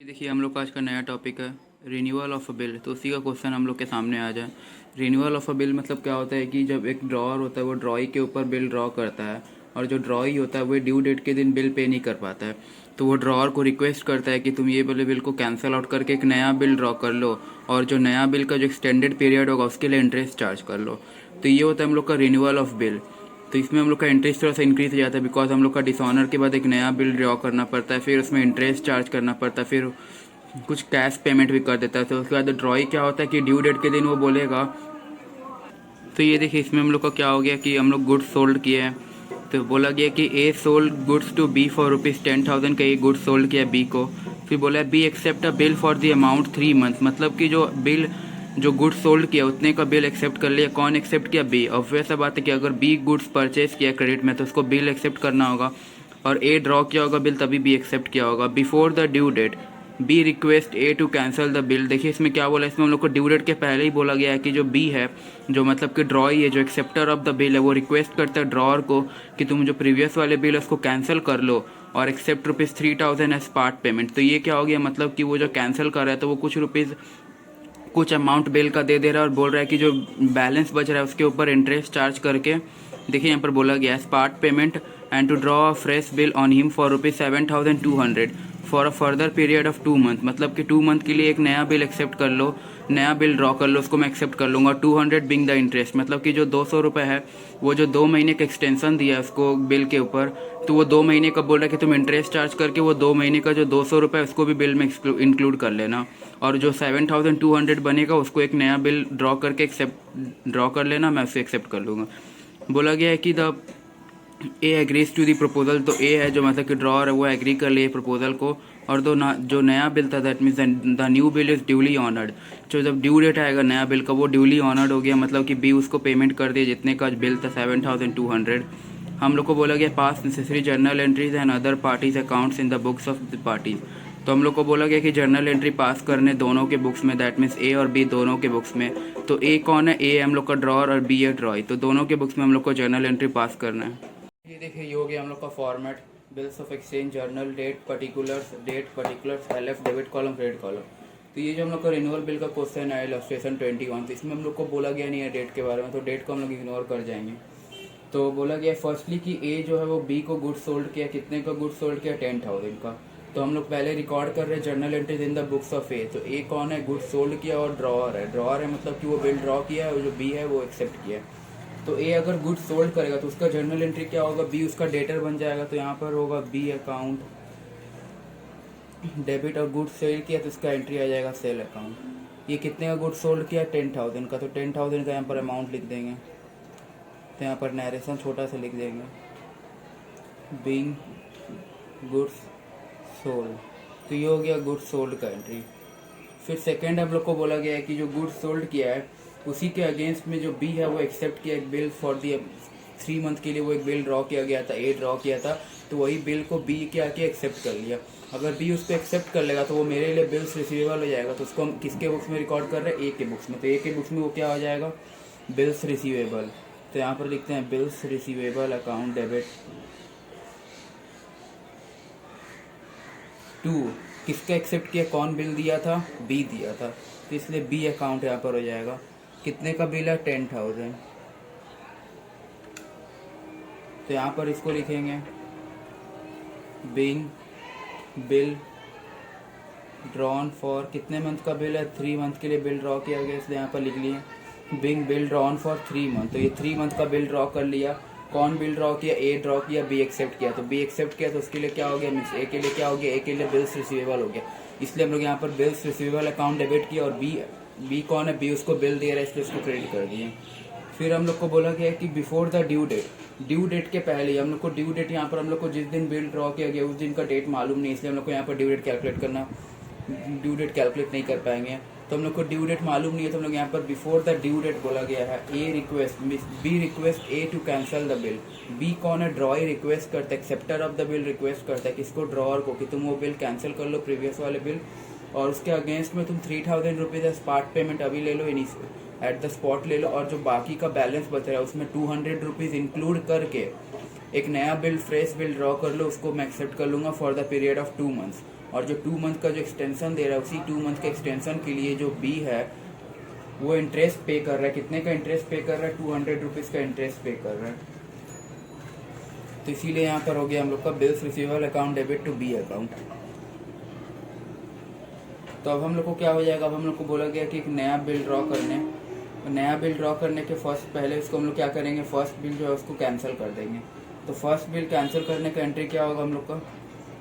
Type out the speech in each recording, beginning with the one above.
ये देखिए हम लोग का आज का नया टॉपिक है रिन्यूअल ऑफ अ बिल। तो उसी का क्वेश्चन हम लोग के सामने आ जाए। रिन्यूअल ऑफ अ बिल मतलब क्या होता है कि जब एक ड्रॉअर होता है वो ड्रॉई के ऊपर बिल ड्रॉ करता है और जो ड्रॉई होता है वो ड्यू डेट के दिन बिल पे नहीं कर पाता है, तो वो ड्रॉअर को रिक्वेस्ट करता है कि तुम ये वाले बिल को कैंसिल आउट करके एक नया बिल ड्रॉ कर लो और जो नया बिल का जो एक्सटेंडेड पीरियड होगा उसके लिए इंटरेस्ट चार्ज कर लो। तो ये होता है हम लोग का रिन्यूअल ऑफ बिल। तो इसमें हम लोग का इंटरेस्ट थोड़ा सा इंक्रीज हो जाता है बिकॉज हम लोग का डिसऑनर के बाद एक नया बिल ड्रॉ करना पड़ता है, फिर उसमें इंटरेस्ट चार्ज करना पड़ता है, फिर कुछ कैश पेमेंट भी कर देता है। तो उसके बाद ड्रॉई क्या होता है कि ड्यू डेट के दिन वो बोलेगा। तो ये देखिए इसमें हम लोग का क्या हो गया कि हम लोग गुड्स सोल्ड किए हैं। तो बोला गया कि A sold goods to B for ₹10,000 का ये गुड्स सोल्ड किया बी को। फिर बोला B accept a bill for the amount 3 month, मतलब कि जो बिल जो गुड्स सोल्ड किया उतने का बिल एक्सेप्ट कर लिया। कौन एक्सेप्ट किया? बी। ऑब्वियस बात है कि अगर बी गुड्स परचेज किया क्रेडिट में तो उसको बिल एक्सेप्ट करना होगा और ए ड्रॉ किया होगा बिल तभी बी एक्सेप्ट किया होगा। Before the due date B request A to cancel the bill. देखिए इसमें क्या बोला, इसमें हम लोग को ड्यू डेट के पहले ही बोला गया है कि जो बी है जो मतलब कि ड्रॉई है जो एक्सेप्टर ऑफ द बिल है वो रिक्वेस्ट करता है ड्रॉअर को कि तुम जो प्रीवियस वाले बिल है उसको कैंसिल कर लो और एक्सेप्ट ₹3,000 एज पार्ट पेमेंट। तो ये क्या हो गया, मतलब कि वो जो कैंसिल कर रहा है तो वो कुछ अमाउंट बिल का दे रहा है और बोल रहा है कि जो बैलेंस बच रहा है उसके ऊपर इंटरेस्ट चार्ज करके। देखिए यहाँ पर बोला गया है part payment and to draw a fresh bill on him for ₹7,200 for a further period of 2 month. मतलब कि 2 मंथ के लिए एक नया बिल एक्सेप्ट कर लो, नया बिल ड्रॉ कर लो, उसको मैं एक्सेप्ट कर लूँगा। 200 बिंग द इंटरेस्ट, मतलब कि जो 200 रुपये है वो जो 2 महीने का एक्सटेंशन दिया है उसको बिल के ऊपर, तो वो 2 महीने का बोल रहा है कि तुम इंटरेस्ट चार्ज करके वो 2 महीने का जो 200 रुपये उसको भी बिल में इंक्लूड कर लेना और जो 7,200 बनेगा उसको एक नया बिल ड्रॉ करके ड्रॉ कर लेना, मैं उसे एक्सेप्ट कर लूँगा। बोला गया है कि the A agrees to the proposal. तो ए है जो मतलब कि ड्रॉअर है वो एग्री कर लिए प्रपोजल को और जो नया बिल था that means the new bill is duly honoured. जो जब ड्यू डेट आएगा नया बिल का वो ड्यूली ऑनर्ड हो गया, मतलब कि बी उसको पेमेंट कर दिया जितने का बिल था 7,200। हम लोग को बोला गया पास necessary journal entries and other parties accounts in the books of the parties. तो हम लोग को बोला गया कि जर्नल एंट्री पास करने दोनों के बुक्स में, दैट मीन्स ए और बी दोनों के बुक्स में। तो ए कौन है? ए हम लोग का ड्रॉअर और बी है ड्रॉई। तो दोनों के बुक्स में हम लोग को जर्नल एंट्री पास करना है। ये देखिए ये हो गया हम लोग का format, bills of exchange, journal, date particulars, LF, debit column, credit column. तो ये जो हम लोग का रिन्यूअल बिल का क्वेश्चन है इलस्ट्रेशन 21, तो इसमें हम लोग को बोला गया नहीं है डेट के बारे में, तो डेट को हम लोग इग्नोर कर जाएंगे। तो बोला गया फर्स्टली कि ए जो है वो बी को गुड्स सोल्ड किया, कितने का गुड्स सोल्ड किया? 10,000 का। तो हम लोग पहले रिकॉर्ड कर रहे हैं journal entries in the books of A. तो ए कौन है? गुड्स सोल्ड किया और ड्रॉअर है। ड्रॉअर है मतलब कि वो बिल ड्रॉ किया है और जो बी है वो एक्सेप्ट किया है। तो ए अगर गुड्स सोल्ड करेगा तो उसका जर्नल एंट्री क्या होगा? बी उसका डेटर बन जाएगा। तो यहाँ पर होगा बी अकाउंट डेबिट, और गुड्स सेल किया तो इसका एंट्री आ जाएगा सेल अकाउंट। ये कितने का गुड्स सोल्ड किया? 10,000 का। तो 10,000 का यहाँ पर अमाउंट लिख देंगे। तो यहाँ पर नरेशन छोटा सा लिख देंगे, बीइंग गुड्स सोल्ड। तो ये हो गया गुड्स सोल्ड का एंट्री। फिर सेकेंड हम लोग को बोला गया है कि जो गुड्स सोल्ड किया है उसी के अगेंस्ट में जो बी है वो एक्सेप्ट किया एक बिल फॉर दी 3 मंथ के लिए, वो एक बिल ड्रॉ किया गया था, ए ड्रॉ किया था, तो वही बिल को बी क्या किया? एक्सेप्ट कर लिया। अगर बी उसको एक्सेप्ट कर लेगा तो वो मेरे लिए बिल्स रिसीवेबल हो जाएगा। तो उसको हम किसके बुक्स में रिकॉर्ड कर रहे हैं? ए के बुक्स में। तो ए के बुक्स में वो क्या हो जाएगा? Bills receivable. तो यहाँ पर लिखते हैं bills receivable account debit to. किसका एक्सेप्ट किया? कौन बिल दिया था? बी दिया था, तो इसलिए बी अकाउंट यहाँ पर हो जाएगा। कितने का बिल है? 10,000। तो यहाँ पर इसको लिखेंगे बीइंग बिल ड्रॉन फॉर, कितने मंथ का बिल है? 3 मंथ के लिए बिल ड्रॉ किया गया, इसलिए यहाँ पर लिख लिए being bill drawn for 3 month. तो ये 3 मंथ का बिल ड्रॉ कर लिया। कौन बिल ड्रॉ किया? ए ड्रॉ किया, बी एक्सेप्ट किया। तो बी एक्सेप्ट किया तो उसके लिए क्या हो गया? मीन्स ए के लिए क्या हो गया? ए के लिए बिल्स रिसीवेबल हो गया। इसलिए हम लोग यहाँ पर बिल्स रिसीवेबल अकाउंट डेबिट किया और बी कौन है? बी उसको बिल दे रहा है इसलिए उसको क्रेडिट कर दिए। फिर हम लोग को बोला गया कि बिफोर द ड्यू डेट के पहले, हम लोग को ड्यू डेट यहाँ पर हम लोग को जिस दिन बिल ड्रॉ किया गया उस दिन का डेट मालूम नहीं, इसलिए हम लोग को यहाँ पर ड्यू डेट कैलकुलेट नहीं कर पाएंगे। तो हम लोग को ड्यू डेट मालूम नहीं है, तो हम लोग यहाँ पर बिफोर द ड्यू डेट बोला गया है। B request A to cancel the bill. B कौन है? ड्रॉई रिक्वेस्ट करता है, acceptor of the bill request करता है किसको? ड्रॉअर को, कि तुम वो बिल कैंसिल कर लो प्रीवियस वाले बिल और उसके अगेंस्ट में तुम 3,000 रुपीज पार्ट पेमेंट अभी ले लो, एट द स्पॉट ले लो, और जो बाकी का बैलेंस बच रहा है उसमें 200 रुपीज इंक्लूड करके एक नया बिल, फ्रेश बिल ड्रॉ कर लो, उसको मैं एक्सेप्ट कर लूंगा for the period of 2 months. और जो 2 मंथ का जो एक्सटेंशन दे रहा है उसी 2 मंथ के एक्सटेंशन के लिए जो बी है वो इंटरेस्ट पे कर रहा है। कितने का इंटरेस्ट पे कर रहा है? 200 रुपीज़ का इंटरेस्ट पे कर रहा है। तो इसीलिए यहाँ पर हो गया हम लोग का bills receivable account debit to B account. तो अब हम लोग को क्या हो जाएगा, अब हम लोग को बोला गया कि एक नया बिल ड्रॉ करने, नया बिल ड्रॉ करने के फर्स्ट पहले इसको हम लोग क्या करेंगे, फर्स्ट बिल जो है उसको कैंसिल कर देंगे। तो फर्स्ट बिल कैंसिल करने का एंट्री क्या होगा हम लोग का,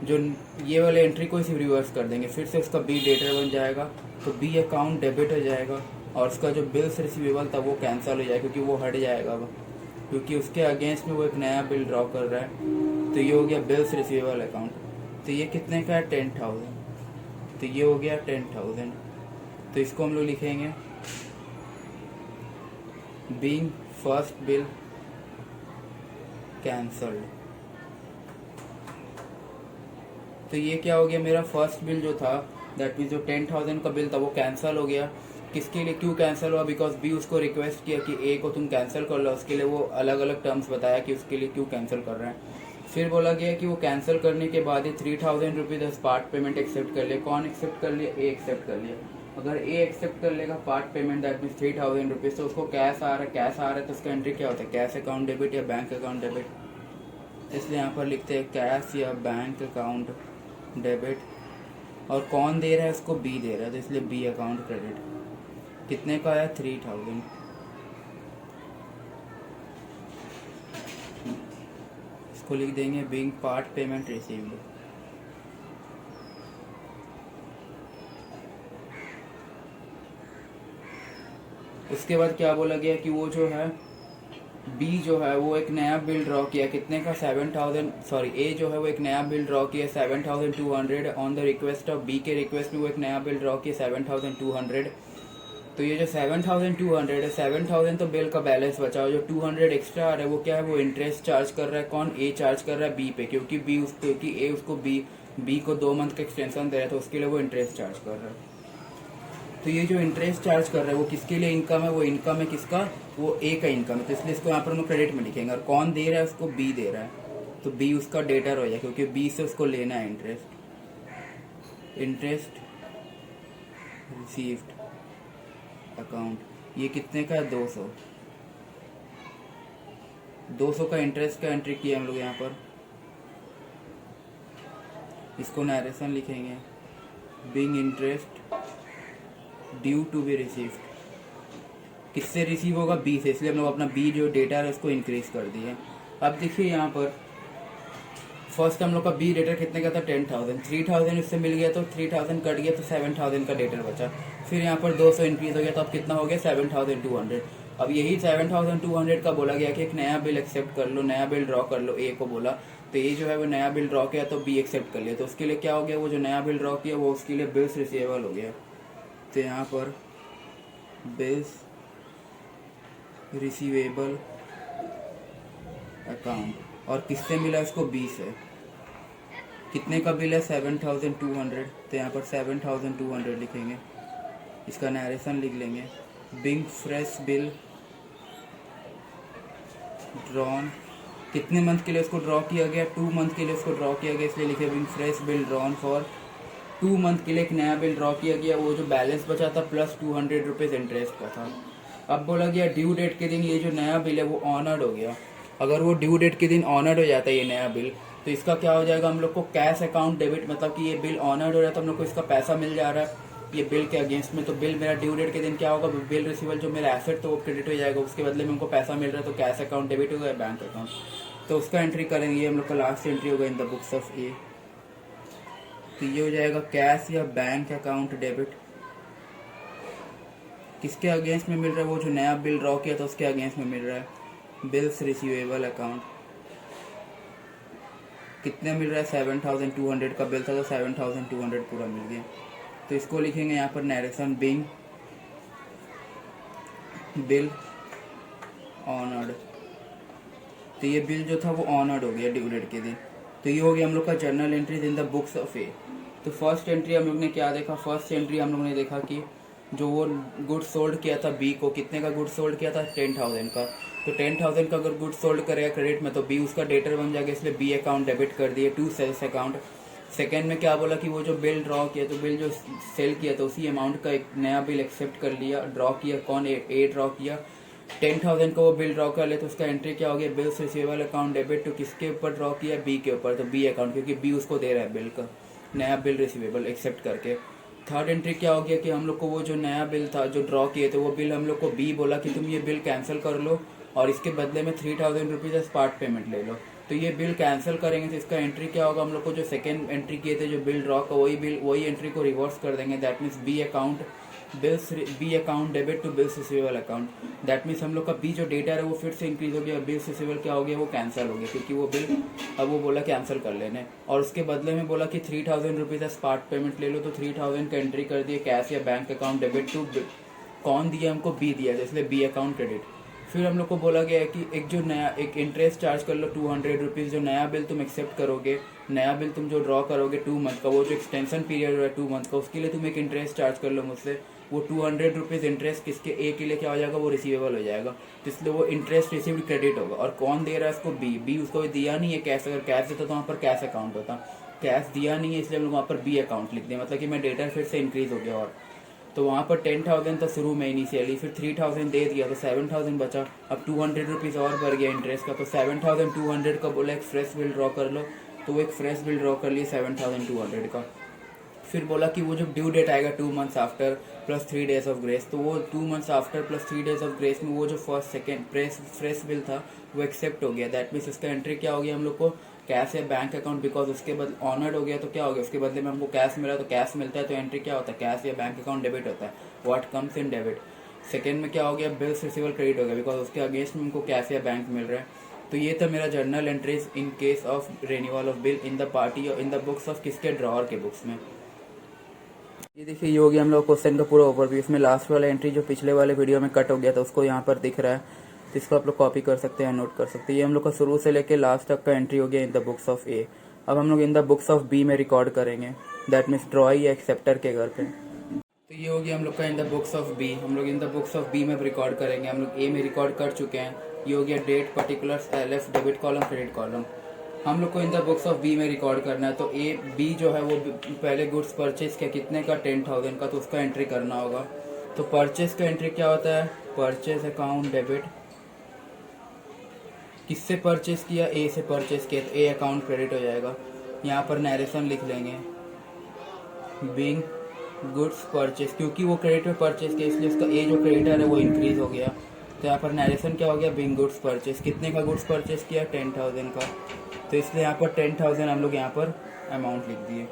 जो ये वाले एंट्री को इसी रिवर्स कर देंगे, फिर से उसका बी डेटर बन जाएगा। तो बी अकाउंट डेबिट हो जाएगा और उसका जो बिल्स रिसीवेबल था वो कैंसिल हो जाएगा क्योंकि वो हट जाएगा अब, क्योंकि उसके अगेंस्ट में वो एक नया बिल ड्रॉ कर रहा है। तो ये हो गया बिल्स रिसीवेबल अकाउंट। तो ये कितने का है? 10,000। तो ये हो गया 10,000। तो इसको हम लोग लिखेंगे बीइंग फर्स्ट बिल कैंसल्ड। तो ये क्या हो गया, मेरा फर्स्ट बिल जो था दैट मीन्स जो 10,000 का बिल था वो कैंसिल हो गया। किसके लिए, क्यों कैंसिल हुआ? बिकॉज बी उसको रिक्वेस्ट किया कि ए को तुम कैंसिल कर लो, उसके लिए वो अलग अलग टर्म्स बताया कि उसके लिए क्यों कैंसिल कर रहे हैं। फिर बोला गया कि वो कैंसिल करने के बाद ही 3,000 rupees as part payment accept कर लिया। कौन एक्सेप्ट कर लिया? ए एक्सेप्ट कर लिया। अगर ए एक्सेप्ट कर लेगा part payment that means 3,000 rupees, तो उसको कैश आ रहा है, कैश आ रहा है तो उसका एंट्री क्या होता है, कैश अकाउंट डेबिट या बैंक अकाउंट डेबिट। इसलिए यहाँ पर लिखते हैं कैश या बैंक अकाउंट डेबिट। और कौन दे रहा है? उसको बी दे रहा है, तो इसलिए बी अकाउंट क्रेडिट। कितने का आया? 3,000। इसको लिख देंगे बीइंग पार्ट पेमेंट रिसीव्ड। उसके बाद क्या बोला गया कि वो जो है बी जो है वो एक नया बिल ड्रॉ किया। कितने का? 7,000। सॉरी, ए जो है वो एक नया बिल ड्रॉ किया 7,200 on the request of B. के रिक्वेस्ट में वो एक नया बिल ड्रॉ किया 7,200। तो ये जो 7,200 है, 7,000 तो बिल का बैलेंस बचा और जो 200 एक्स्ट्रा आ रहा है वो क्या है, वो इंटरेस्ट चार्ज कर रहा है। कौन? ए चार्ज कर रहा है बी पे, क्योंकि ए उसको बी को 2 मंथ का एक्सटेंशन दे रहा है, तो उसके लिए वो इंटरेस्ट चार्ज कर रहा है। तो ये जो इंटरेस्ट चार्ज कर रहा है वो किसके लिए इनकम है? वो इनकम है किसका? वो ए का इनकम है, तो इसलिए इसको यहाँ पर हम क्रेडिट में लिखेंगे। और कौन दे रहा है? उसको बी दे रहा है, तो बी उसका डेटर हो जाए क्योंकि बी से उसको लेना है इंटरेस्ट रिसीव्ड अकाउंट। ये कितने का है? 200 का इंटरेस्ट का एंट्री किया हम लोग यहाँ पर। इसको नरेशन लिखेंगे being interest due to be received. किससे रिसीव होगा? बी से, इसलिए हम लोग अपना बी जो डेटा है उसको इंक्रीज कर दिए। अब देखिए यहाँ पर फर्स्ट हम लोग का बी डेटर कितने का था? 10,000। 3,000 इससे मिल गया तो 3,000 कट गया तो 7,000 का डेटर बचा। फिर यहाँ पर 200 इंक्रीज हो गया तो अब कितना हो गया? 7,200। अब यही 7,200 का बोला गया कि एक नया बिल एक्सेप्ट कर लो, नया बिल ड्रॉ कर लो। ए को बोला तो ए जो है वो नया बिल ड्रॉ किया तो बी एक्सेप्ट कर लिया, तो उसके लिए क्या हो गया, वो जो नया बिल ड्रॉ किया वो उसके लिए बिल्स रिसीवेबल हो गया। तो यहाँ पर बिल्स रिसीवेबल अकाउंट। और किससे मिला? उसको बी से। कितने का बिल है? 7,200। तो यहाँ पर 7,200 लिखेंगे। इसका नरेशन लिख लेंगे बीइंग फ्रेश बिल ड्रॉन। कितने मंथ के लिए उसको ड्रॉ किया गया? 2 मंथ के लिए उसको ड्रॉ किया गया, इसलिए लिखे being fresh bill drawn for 2 month के लिए एक नया बिल ड्रॉ किया गया। वो जो बैलेंस बचा था प्लस 200 रुपीज़ इंटरेस्ट का था। अब बोला गया ड्यू डेट के दिन ये जो नया बिल है वो ऑनर्ड हो गया। अगर वो ड्यू डेट के दिन ऑनर्ड हो जाता है ये नया बिल, तो इसका क्या हो जाएगा, हम लोग को कैश अकाउंट डेबिट, मतलब कि ये बिल ऑनर्ड हो रहा है तो हम लोग को इसका पैसा मिल जा रहा है ये बिल के अगेंस्ट में। तो बिल मेरा ड्यू डेट के दिन क्या होगा, बिल रिसीवल जो मेरा एसेट तो वो क्रेडिट हो जाएगा, उसके बदले में हमको पैसा मिल रहा है तो कैश अकाउंट डेबिट होगा बैंक अकाउंट, तो उसका एंट्री करेंगे। ये हम लोग का लास्ट एंट्री होगा इन द बुक्स ऑफ ए। तो ये हो जाएगा कैश या बैंक अकाउंट डेबिट। किसके अगेंस्ट में मिल रहा है, वो जो नया बिल ड्रॉ किया था उसके अगेंस्ट में मिल रहा है। बिल्स रिसीवेबल अकाउंट कितने मिल रहा है, 7,200 का बिल था तो 7,200 पूरा मिल गया। तो इसको लिखेंगे यहाँ पर नरेशन बीइंग बिल ऑनर्ड। तो ये बिल जो था वो ऑनर्ड हो गया ड्यू डेट के दिन। तो ये हो गया हम लोग का journal entries in the books of A. तो फर्स्ट एंट्री हम लोग ने क्या देखा, फर्स्ट एंट्री हम लोग ने देखा कि जो वो गुड सोल्ड किया था बी को, कितने का गुड सोल्ड किया था, 10,000 का। तो 10,000 का अगर गुड सोल्ड करेगा क्रेडिट में तो बी उसका डेटर बन जाएगा, इसलिए बी अकाउंट डेबिट कर दिए टू सेल्स अकाउंट। सेकेंड में क्या बोला कि वो जो बिल ड्रॉ किया, तो बिल जो सेल किया था उसी अमाउंट का एक नया बिल एक्सेप्ट कर लिया, ड्रॉ किया। कौन? ए ड्रॉ किया 10,000 का वो बिल ड्रॉ कर ले, तो उसका एंट्री क्या हो गया? Bills receivable account debit to किसके ऊपर ड्रॉ किया? बी के ऊपर, तो बी अकाउंट, क्योंकि बी उसको दे रहा है बिल का नया बिल रिसीवेबल एक्सेप्ट करके। थर्ड एंट्री क्या हो गया कि हम लोग को वो जो नया बिल था जो ड्रॉ किए थे वो बिल हम लोग को बी बोला कि तुम ये बिल कैंसिल कर लो और इसके बदले में 3,000 रुपीज़ स्पॉट पेमेंट ले लो। तो ये बिल कैंसिल करेंगे तो इसका एंट्री क्या होगा? हम लोग को जो सेकेंड एंट्री किए थे जो बिल ड्रॉ का वही एंट्री को रिवर्स कर देंगे। That means B account debit to bills receivable account. That means हम लोग का बी जो डेटा है वो फिर से इंक्रीज हो गया, बिल्स रिसीवेबल क्या हो गया? वो कैंसिल हो गया, क्योंकि वो बिल अब वो बोला कैंसिल कर लेने, और उसके बदले में बोला कि 3,000 रुपीज़ स्पॉट पेमेंट ले लो। तो 3,000 का एंट्री कर दिए कैश या बैंक अकाउंट डेबिट टू, कौन दिया हमको? बी दिया, इसलिए बी अकाउंट क्रेडिट। फिर हम लोग को बोला गया है कि एक इंटरेस्ट चार्ज कर लो 200 रुपीज़, जो नया बिल तुम एक्सेप्ट करोगे, नया बिल तुम जो ड्रॉ करोगे 2 मंथ का, वो जो एक्सटेंशन पीरियड है 2 मंथ का, उसके लिए तुम एक इंटरेस्ट चार्ज कर लो मुझसे। वो 200 रुपीज़ इंटरेस्ट किसके? ए के लिए क्या हो जाएगा? वो रिसीवेबल हो जाएगा, तो इसलिए वो इंटरेस्ट रिसीव्ड क्रेडिट होगा। और कौन दे रहा है इसको? बी उसको दिया नहीं है कैश, अगर कैश देता तो वहाँ पर कैश अकाउंट होता, कैश दिया नहीं है इसलिए हम लोग वहाँ पर बी अकाउंट लिख दें, मतलब कि मैं डेटा फिर से इंक्रीज हो गया। और तो वहाँ पर 10,000 था शुरू में इनिशियली, फिर 3,000 दे दिया तो 7,000 बचा, अब 200 रुपीज़ और बढ़ गया इंटरेस्ट का, तो 7,200 का बोला एक फ्रेश बिल ड्रॉ कर लो, तो वो एक फ्रेश बिल ड्रॉ कर लिए 7,200 का। फिर बोला कि वो जो ड्यू डेट आएगा 2 months after plus 3 days of grace, तो वो 2 months after plus 3 days of grace में वो जो फर्स्ट सेकेंड फ्रेश बिल था वो एक्सेप्ट हो गया। दैट मीन्स इसका एंट्री क्या हो गया? हम लोग को कैश या बैंक अकाउंट, बिकॉज उसके बदले ऑनर्ड हो गया तो क्या हो गया? उसके बदले में हमको कैश मिला, तो कैश मिलता है तो एंट्री क्या होता है? कैश या बैंक अकाउंट डेबिट होता है, what comes in debit. Second में क्या हो गया? बिल्स रिसीवेबल क्रेडिट हो गया, बिकॉज उसके अगेंस्ट में हमको कैश या बैंक मिल रहा है। तो ये था मेरा journal entries in case of renewal of bill in the party और इन द बुक्स ऑफ किसके? ड्रॉअर के बुक्स में। ये देखिए ये हो गया हम लोग क्वेश्चन का पूरा ओवरव्यू। इसमें लास्ट वाला एंट्री जो पिछले वाले वीडियो में कट हो गया था उसको यहाँ पर दिख रहा है, तो इसको आप लोग कॉपी कर सकते हैं, नोट कर सकते हैं। ये हम लोग का शुरू से लेके लास्ट तक का एंट्री हो गया in the books of A. अब हम लोग in the books of B में रिकॉर्ड करेंगे, दैट मीन्स ड्रॉई या एक्सेप्टर के घर पे। तो ये हो गया हम लोग का in the books of B. हम लोग in the books of B में रिकॉर्ड करेंगे, हम लोग ए में रिकॉर्ड कर चुके हैं। ये हो गया date, particulars, LF, debit column, credit column. हम लोग को in the books of B में रिकॉर्ड करना है, तो ए बी जो है वो पहले गुड्स परचेज किया कितने का? 10,000 का, तो उसका एंट्री करना होगा। तो परचेज का एंट्री क्या होता है? परचेज अकाउंट डेबिट, किससे परचेज किया? ए से परचेज किया, तो ए अकाउंट क्रेडिट हो जाएगा। यहाँ पर नरेशन लिख लेंगे, बीइंग गुड्स परचेज, क्योंकि वो क्रेडिट में परचेज किया इसलिए उसका ए जो क्रेडिटर है वो इंक्रीज हो गया। तो यहाँ पर नरेशन क्या हो गया? बीइंग गुड्स परचेज, कितने का गुड्स परचेज किया? 10,000 का, तो इसलिए यहाँ पर 10,000 हम लोग यहाँ पर अमाउंट लिख दिए।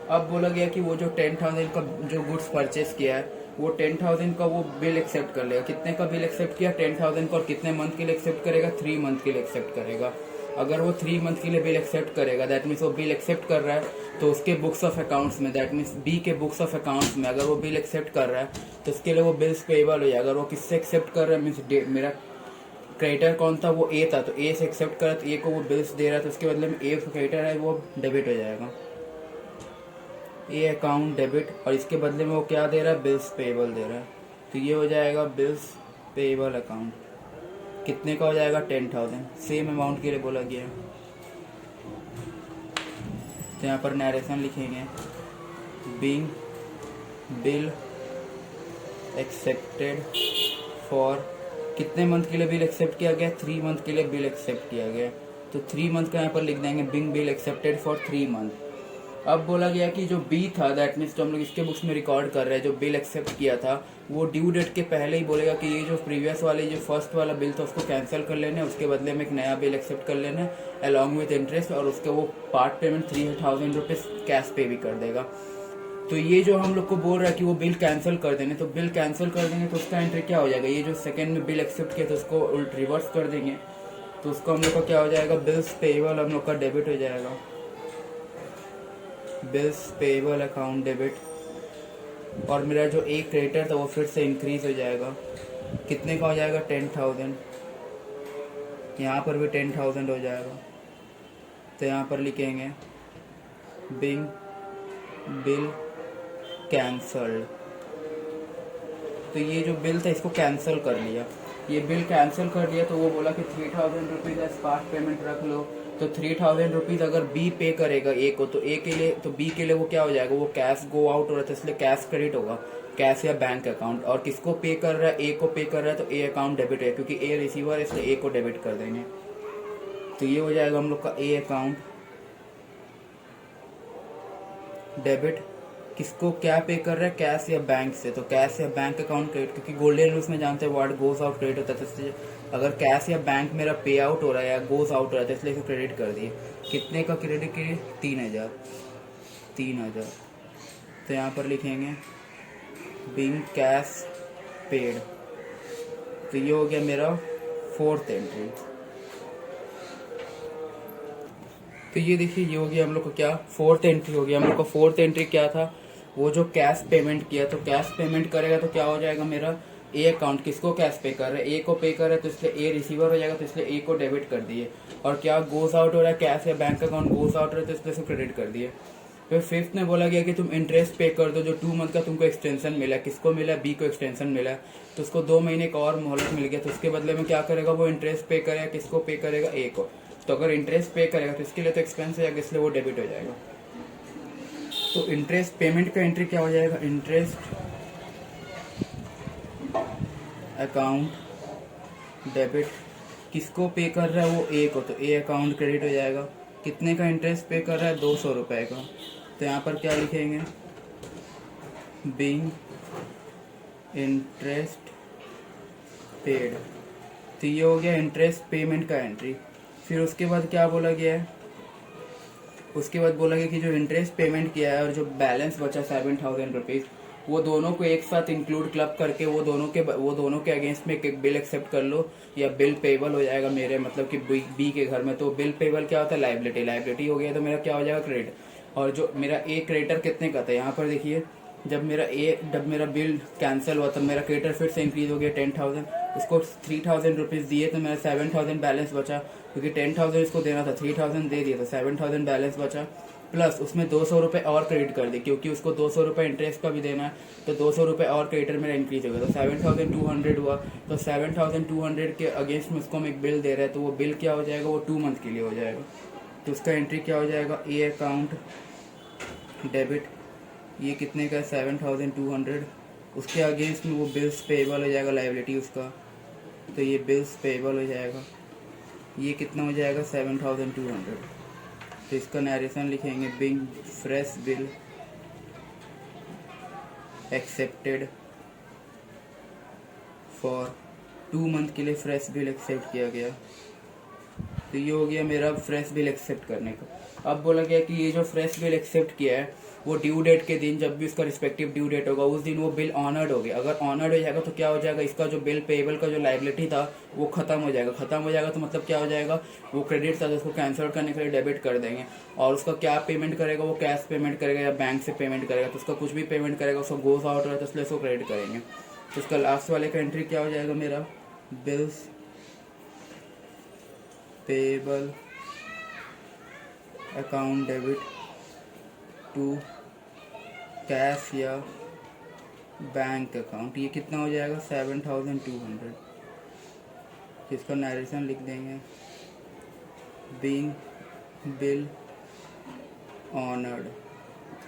अब बोला गया कि वो जो 10,000 का जो गुड्स परचेज किया है वो 10,000 का वो बिल एक्सेप्ट कर लेगा। कितने का बिल एक्सेप्ट किया? 10,000 का, और कितने मंथ के लिए एक्सेप्ट करेगा? 3 मंथ के लिए एक्सेप्ट करेगा। अगर वो 3 मंथ के लिए बिल एक्सेप्ट करेगा, दैट मीन्स वो बिल एक्सेप्ट कर रहा है, तो उसके बुक्स ऑफ अकाउंट्स में, दैट मीन्स बी के बुक्स ऑफ अकाउंट्स में अगर वो बिल एक्सेप्ट कर रहा है तो उसके लिए वो बिल्स पेएबल हो जाएगा। अगर वो किससे एक्सेप्ट कर रहा है, मीन्स मेरा क्रेडिटर कौन था? वो ए था, तो ए से एक्सेप्ट करा, तो ए को वो बिल्स दे रहा है, तो उसके बदले में ए क्रेडिटर है वो डेबिट हो जाएगा, ए अकाउंट डेबिट, और इसके बदले में वो क्या दे रहा है? बिल्स पेएबल दे रहा है, तो ये हो जाएगा बिल्स पेएबल अकाउंट। कितने का हो जाएगा? 10,000, सेम अमाउंट के लिए बोला गया है। तो यहाँ पर नरेशन लिखेंगे, बीइंग बिल एक्सेप्टेड फॉर, कितने मंथ के लिए बिल एक्सेप्ट किया गया? 3 मंथ के लिए बिल एक्सेप्ट किया गया, तो 3 मंथ का यहाँ पर लिख देंगे, being bill accepted for 3 month. अब बोला गया कि जो बी था, दैट मीन्स जो हम लोग इसके बुक्स में रिकॉर्ड कर रहे हैं, जो बिल एक्सेप्ट किया था वो ड्यू डेट के पहले ही बोलेगा कि ये जो प्रीवियस वाले जो फर्स्ट वाला बिल था उसको कैंसिल कर लेना है, उसके बदले में एक नया बिल एक्सेप्ट कर लेना है अलॉन्ग विथ इंटरेस्ट, और उसके वो पार्ट पेमेंट 3,000 रुपीज़ कैश पे भी कर देगा। तो ये जो हम लोग को बोल रहा है कि वो बिल कैंसिल कर देंगे, तो बिल कैंसिल कर देंगे तो उसका एंट्री क्या हो जाएगा? ये जो सेकेंड में बिल एक्सेप्ट किया था उसको रिवर्स कर देंगे, तो उसको हम लोग का क्या हो जाएगा? बिल्स पेएबल हम लोग का डेबिट हो जाएगा, बिल्स पेएबल अकाउंट डेबिट, और मेरा जो एक क्रेडिटर था वो फिर से इंक्रीज हो जाएगा। कितने का हो जाएगा? 10,000, यहाँ पर भी 10,000 हो जाएगा, तो यहाँ पर लिखेंगे बीइंग बिल कैंसल्ड। तो ये जो बिल था इसको कैंसिल कर लिया, ये बिल कैंसिल कर लिया, तो वो बोला कि 3,000 रुपीज़ स्पॉट पेमेंट रख लो, तो 3000 रुपीज़ अगर बी पे करेगा ए को, तो ए के लिए, तो बी के लिए वो क्या हो जाएगा, वो कैश गो आउट हो रहा था इसलिए कैश क्रेडिट होगा, कैश या बैंक अकाउंट। और किसको पे कर रहा है, ए को पे कर रहा है, तो ए अकाउंट डेबिट है क्योंकि ए रिसीवर है इसलिए ए को डेबिट कर देंगे। तो ये हो जाएगा हम लोग का ए अकाउंट डेबिट। किसको क्या पे कर रहा है, कैश या बैंक से, तो कैश या बैंक अकाउंट क्रेडिट, क्योंकि गोल्डन रूल्स में जानते हैं वर्ड गोज आउट क्रेडिट होता है, तो इसलिए अगर कैश या बैंक मेरा पे आउट हो रहा है या गोज आउट हो रहा है तो इसलिए इसे क्रेडिट कर दिए। कितने का क्रेडिट किए, 3000। तो यहाँ पर लिखेंगे बिंग कैश पेड। तो ये हो गया मेरा फोर्थ एंट्री। तो ये देखिए ये हो गया हम लोग को क्या, फोर्थ एंट्री हो गया हम लोग का। फोर्थ एंट्री क्या था, वो जो कैश पेमेंट किया, तो कैश पेमेंट करेगा तो क्या हो जाएगा मेरा, ए अकाउंट। किसको कैश पे कर रहा है, ए को पे कर रहा है तो इसलिए ए रिसीवर हो जाएगा, तो इसलिए ए को डेबिट कर दिए। और क्या गोज आउट हो रहा है, कैश या बैंक अकाउंट गोज आउट हो रहा है तो इसलिए से क्रेडिट कर दिए। फिर फिफ्थ में बोला गया कि तुम इंटरेस्ट पे कर दो, जो 2 मंथ का तुमको एक्सटेंशन मिला, किसको मिला, बी को एक्सटेंशन मिला, तो उसको 2 महीने का और मोहलत मिल गया, तो उसके बदले में क्या करेगा, वो इंटरेस्ट पे करेगा, किसको पे करेगा, ए को। तो अगर इंटरेस्ट पे करेगा तो इसके लिए तो एक्सपेंस हो जाएगा इसलिए वो डेबिट हो जाएगा। तो इंटरेस्ट पेमेंट का एंट्री क्या हो जाएगा, इंटरेस्ट अकाउंट डेबिट। किसको पे कर रहा है, वो ए को, तो ए अकाउंट क्रेडिट हो जाएगा। कितने का इंटरेस्ट पे कर रहा है, 200 रुपये का। तो यहाँ पर क्या लिखेंगे, बिंग इंटरेस्ट पेड। तो ये हो गया इंटरेस्ट पेमेंट का एंट्री। फिर उसके बाद क्या बोला गया है, उसके बाद बोला गया कि जो इंटरेस्ट पेमेंट किया है और जो बैलेंस बचा 7000 रुपीज़, वो दोनों को एक साथ इंक्लूड क्लब करके वो दोनों के अगेंस्ट में एक बिल एक्सेप्ट कर लो, या बिल पेबल हो जाएगा मेरे, मतलब कि बी के घर में। तो बिल पेबल क्या होता है, लाइबिलिटी हो गया, तो मेरा क्या हो जाएगा, क्रेडिट। और जो मेरा ए क्रेडिटर कितने का था, यहाँ पर देखिए जब मेरा बिल कैंसिल हुआ तब मेरा क्रेडिटर फिर से इंक्रीज हो गया 10,000, उसको 3000 रुपीज़ दिए तो मेरा 7000 बैलेंस बचा, क्योंकि 10,000 इसको देना था, 3000 दे दिया तो 7000 बैलेंस बचा। प्लस उसमें 200 रुपये और क्रेडिट कर दी, क्योंकि उसको 200 रुपये इंटरेस्ट का भी देना है, तो 200 रुपये और क्रेडिटर मेरा इंक्रीज हो गया, तो 7200 हुआ। तो 7200 के अगेंस्ट में उसको हम एक बिल दे रहे हैं, तो वो बिल क्या हो जाएगा, वो 2 मंथ के लिए हो जाएगा। तो उसका एंट्री क्या हो जाएगा, ए अकाउंट डेबिट। ये कितने का है, 7200। उसके अगेंस्ट में वो बिल्स पेएबल हो जाएगा, लाइबिलिटी उसका, तो ये बिल्स पेएबल हो जाएगा। ये कितना हो जाएगा, 7200। तो इसका नरेशन लिखेंगे, being fresh bill accepted for 2 month के लिए फ्रेश बिल एक्सेप्ट किया गया। तो ये हो गया मेरा फ्रेश बिल एक्सेप्ट करने का। अब बोला गया कि ये जो फ्रेश बिल एक्सेप्ट किया है वो ड्यू डेट के दिन, जब भी उसका रिस्पेक्टिव ड्यू डेट होगा उस दिन वो बिल ऑनर्ड हो गया। अगर ऑनर्ड हो जाएगा तो क्या हो जाएगा, इसका जो बिल पेएबल का जो लाइबिलिटी था वो खत्म हो जाएगा। खत्म हो जाएगा तो मतलब क्या हो जाएगा, वो क्रेडिट था तो उसको कैंसिल करने के लिए डेबिट कर देंगे। और उसका क्या पेमेंट करेगा, वो कैश पेमेंट करेगा या बैंक से पेमेंट करेगा, तो उसका कुछ भी पेमेंट करेगा उसको गोज आउट हो रहा है तो इसलिए उसको क्रेडिट करेंगे। तो उसका लास्ट वाले का एंट्री क्या हो जाएगा मेरा, bills payable account debit to cash या बैंक अकाउंट। ये कितना हो जाएगा, 7200। इसका नरेशन लिख देंगे, बीइंग बिल ऑनर्ड।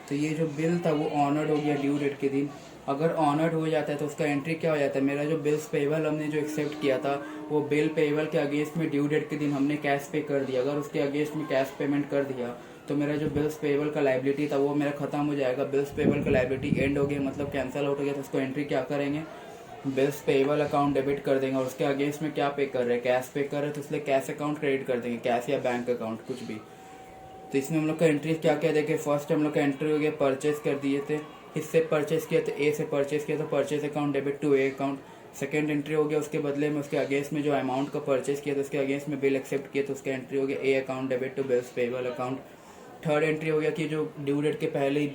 तो ये जो बिल था वो ऑनर्ड हो गया ड्यू डेट के दिन। अगर ऑनर्ड हो जाता है तो उसका एंट्री क्या हो जाता है, मेरा जो बिल्स पेएबल हमने जो एक्सेप्ट किया था वो बिल पेएबल के अगेंस्ट में ड्यू डेट के दिन हमने कैश पे कर दिया। अगर उसके अगेंस्ट में कैश पेमेंट कर दिया तो मेरा जो बिल्स पेएबल का लाइबिलिटी था वो मेरा खत्म हो जाएगा। बिल्स पेएबल का लाइबिलिटी एंड हो गया, मतलब कैंसिल आउट हो गया, तो उसको एंट्री क्या करेंगे, बिल्स पेएबल अकाउंट डेबिट कर देंगे। और उसके अगेंस्ट में क्या पे कर रहे हैं, कैश पे कर रहे हैं, तो इसलिए कैश अकाउंट क्रेडिट कर देंगे, कैश या बैंक अकाउंट कुछ भी। तो इसमें हम लोग का एंट्री क्या क्या देखे, फर्स्ट हम लोग का एंट्री हो गया परचेज कर दिए थे, इससे परचेज किया तो ए से परचेज किया तो purchase account debit to A account. Second entry हो गया उसके बदले में उसके अगेंस्ट में जो अमाउंट का परचेज किया तो उसके अगेंस्ट में बिल एक्सेप्ट किया तो उसका एंट्री हो गया A account debit to bills payable account. Third entry हो गया कि जो ड्यू डेट के पहले ही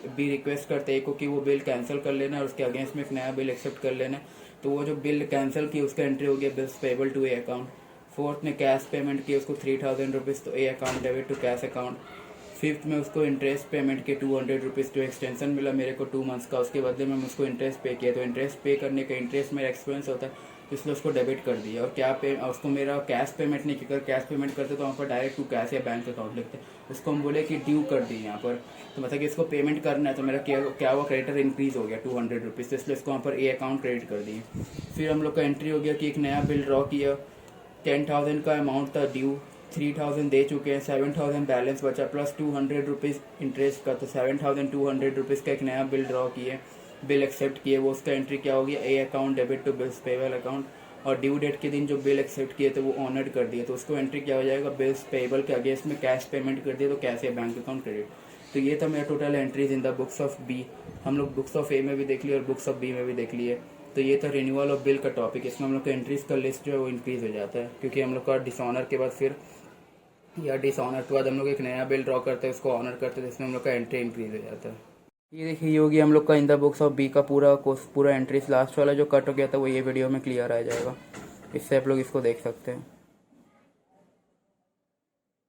बी रिक्वेस्ट करते ए को कि वो बिल कैंसिल कर लेना और उसके अगेंस्ट में एक नया बिल एक्सेप्ट कर लेना, तो वो जो बिल कैंसिल की उसका एंट्री हो गया bills payable to A account. Fourth ने कैश पेमेंट की उसको 3000 रुपीज़, तो A account debit to cash account. 5th में उसको इंटरेस्ट पेमेंट के 200 रुपीज़ जो एक्सटेंशन मिला मेरे को 2 मंथ्स का, उसके बदले में उसको इंटरेस्ट पे किया। तो इंटरेस्ट पे करने का इंटरेस्ट मेरा एक्सपेंस होता है, तो इसलिए उसको डेबिट कर दिया। और उसको मेरा कैश पेमेंट नहीं किया। कैश पेमेंट करते तो वहाँ पर डायरेक्ट टू कैश या बैंक अकाउंट लिखते, उसको हम बोले कि ड्यू कर दी यहाँ पर। तो मतलब कि इसको पेमेंट करना है, तो मेरा क्या हुआ, क्रेडिटर इंक्रीज़ हो गया 200 रुपीज़, तो इसलिए इसको वहाँ पर ए अकाउंट क्रेडिट कर दिए। फिर हम लोग का एंट्री हो गया कि एक नया बिल ड्रॉ किया, 10,000 का अमाउंट था ड्यू, 3,000 दे चुके हैं, 7,000 बैलेंस बचा प्लस 200 रुपीज़ इंटरेस्ट का। तो 7,200 रुपीज़ का एक नया बिल ड्रॉ किए, बिल एक्सेप्ट किए। वो उसका एंट्री क्या हो गया, A account debit to bills payable account. और ड्यू डेट के दिन जो बिल एक्सेप्ट किए थे वो ऑनर्ड कर दिए, तो उसको एंट्री क्या हो जाएगा, बिल्स पेबल के अगेंस्ट में कैश पेमेंट कर दिया, तो कैश या बैंक अकाउंट क्रेडिट। तो ये था मेरा total entries in the books of B. हम लोग बुक्स ऑफ ए में भी देख लिए और बुक्स ऑफ बी में भी देख लिए। तो ये था रिन्यूअल ऑफ बिल का टॉपिक। इसमें हम लोग का एंट्रीज का लिस्ट जो है वो इंक्रीज हो जाता है, क्योंकि हम लोग का डिसऑनर के बाद फिर या डिसऑनर के बाद हम लोग एक नया बिल ड्रॉ करते हैं, उसको ऑनर करते हैं, जिसमें हम लोग का एंट्री इंक्रीज हो जाता है। ये देखिए, ये होगी हम लोग का in the books of B का पूरा एंट्रीज। लास्ट वाला जो कट हो गया था वो ये वीडियो में क्लियर आ जाएगा, इससे आप लोग इसको देख सकते हैं।